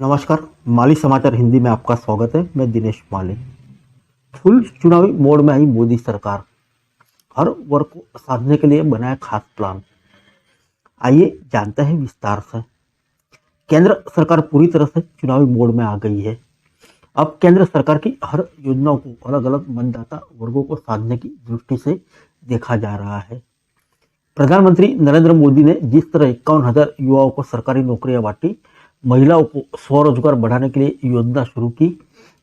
नमस्कार, माली समाचार हिंदी में आपका स्वागत है। मैं दिनेश माली। फुल चुनावी मोड में आई मोदी सरकार, हर वर्ग को साधने के लिए बनाया खास प्लान। आइए जानते हैं विस्तार से। केंद्र सरकार पूरी तरह से चुनावी मोड में आ गई है। अब केंद्र सरकार की हर योजनाओं को अलग अलग मतदाता वर्गों को साधने की दृष्टि से देखा जा रहा है। प्रधानमंत्री नरेंद्र मोदी ने जिस तरह 51,000 युवाओं को सरकारी नौकरियां बांटी, महिलाओं को स्वरोजगार बढ़ाने के लिए योजना शुरू की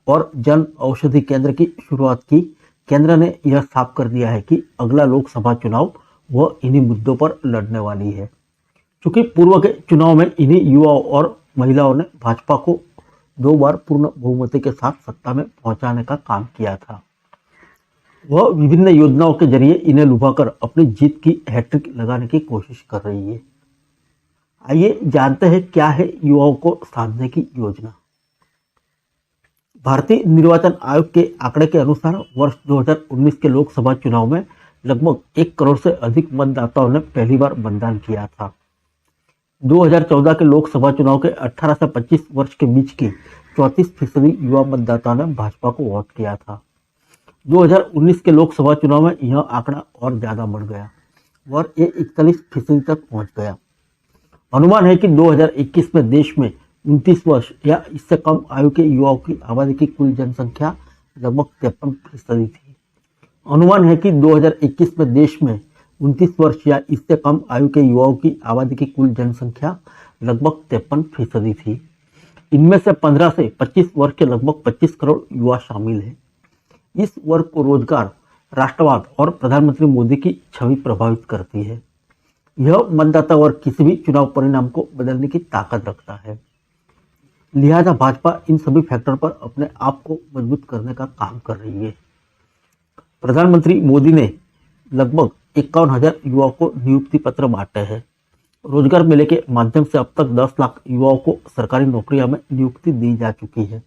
और जन औषधि केंद्र की शुरुआत की, केंद्र ने यह साफ कर दिया है कि अगला लोकसभा चुनाव वह इन्हीं मुद्दों पर लड़ने वाली है। चूंकि पूर्व के चुनाव में इन्हीं युवाओं और महिलाओं ने भाजपा को 2 बार पूर्ण बहुमति के साथ सत्ता में पहुंचाने का काम किया था, वह विभिन्न योजनाओं के जरिए इन्हें लुभाकर अपनी जीत की हैट्रिक लगाने की कोशिश कर रही है। आइए जानते हैं क्या है युवाओं को साधने की योजना। भारतीय निर्वाचन आयोग के आंकड़े के अनुसार वर्ष 2019 के लोकसभा चुनाव में लगभग 1 करोड़ से अधिक मतदाताओं ने पहली बार मतदान किया था। 2014 के लोकसभा चुनाव के 18 से 25 वर्ष के बीच के 34% युवा मतदाताओं ने भाजपा को वोट किया था। 2019 के लोकसभा चुनाव में यह आंकड़ा और ज्यादा बढ़ गया और ये 41% तक पहुंच गया। अनुमान है कि 2021 में देश में 29 वर्ष या इससे कम आयु के युवाओं की आबादी की कुल जनसंख्या लगभग 53% थी। अनुमान है कि 2021 में देश में 29 वर्ष या इससे कम आयु के युवाओं की आबादी की कुल जनसंख्या लगभग 53% थी। इनमें से 15 से 25 वर्ष के लगभग 25 करोड़ युवा शामिल हैं। इस वर्ग को रोजगार, राष्ट्रवाद और प्रधानमंत्री मोदी की छवि प्रभावित करती है। यह मतदाता वर्ग किसी भी चुनाव परिणाम को बदलने की ताकत रखता है। लिहाजा भाजपा इन सभी फैक्टर पर अपने आप को मजबूत करने का काम कर रही है। प्रधानमंत्री मोदी ने लगभग 51,000 युवाओं को नियुक्ति पत्र बांटे हैं। रोजगार मेले के माध्यम से अब तक 10 लाख युवाओं को सरकारी नौकरियों में नियुक्ति दी जा चुकी है।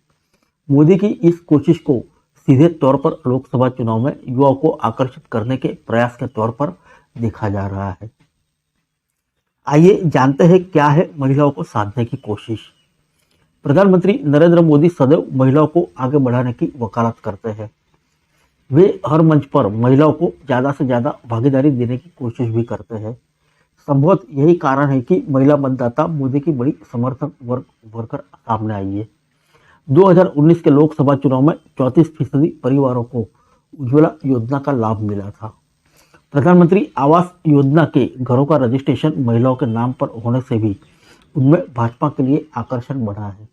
मोदी की इस कोशिश को सीधे तौर पर लोकसभा चुनाव में युवाओं को आकर्षित करने के प्रयास के तौर पर देखा जा रहा है। आइए जानते हैं क्या है महिलाओं को साधने की कोशिश। प्रधानमंत्री नरेंद्र मोदी सदैव महिलाओं को आगे बढ़ाने की वकालत करते हैं। वे हर मंच पर महिलाओं को ज्यादा से ज्यादा भागीदारी देने की कोशिश भी करते हैं। संभवतः यही कारण है कि महिला मतदाता मोदी की बड़ी समर्थक वर्ग उभर कर सामने आई है। 2019 के लोकसभा चुनाव में 34% परिवारों को उज्ज्वला योजना का लाभ मिला था। प्रधानमंत्री आवास योजना के घरों का रजिस्ट्रेशन महिलाओं के नाम पर होने से भी उनमें भाजपा के लिए आकर्षण बढ़ा है।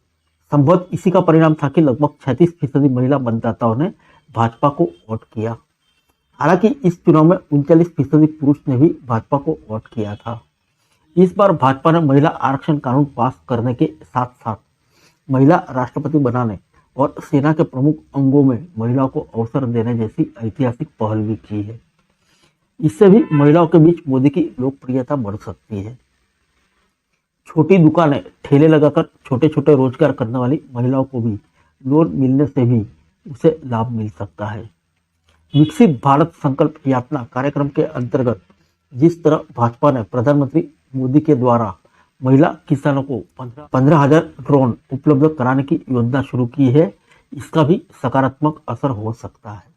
संभवतः इसी का परिणाम था कि लगभग 36% महिला मतदाताओं ने भाजपा को वोट किया। हालांकि इस चुनाव में 39% पुरुष ने भी भाजपा को वोट किया था। इस बार भाजपा ने महिला आरक्षण कानून पास करने के साथ साथ महिला राष्ट्रपति बनाने और सेना के प्रमुख अंगों में महिलाओं को अवसर देने जैसी ऐतिहासिक पहल भी की है। इससे भी महिलाओं के बीच मोदी की लोकप्रियता बढ़ सकती है। छोटी दुकानें, ठेले लगाकर छोटे छोटे रोजगार करने वाली महिलाओं को भी लोन मिलने से भी उसे लाभ मिल सकता है। विकसित भारत संकल्प यात्रा कार्यक्रम के अंतर्गत जिस तरह भाजपा ने प्रधानमंत्री मोदी के द्वारा महिला किसानों को 15,000 ड्रोन उपलब्ध कराने की योजना शुरू की है, इसका भी सकारात्मक असर हो सकता है।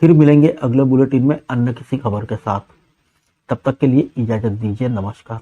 फिर मिलेंगे अगले बुलेटिन में अन्य किसी खबर के साथ। तब तक के लिए इजाजत दीजिए। नमस्कार।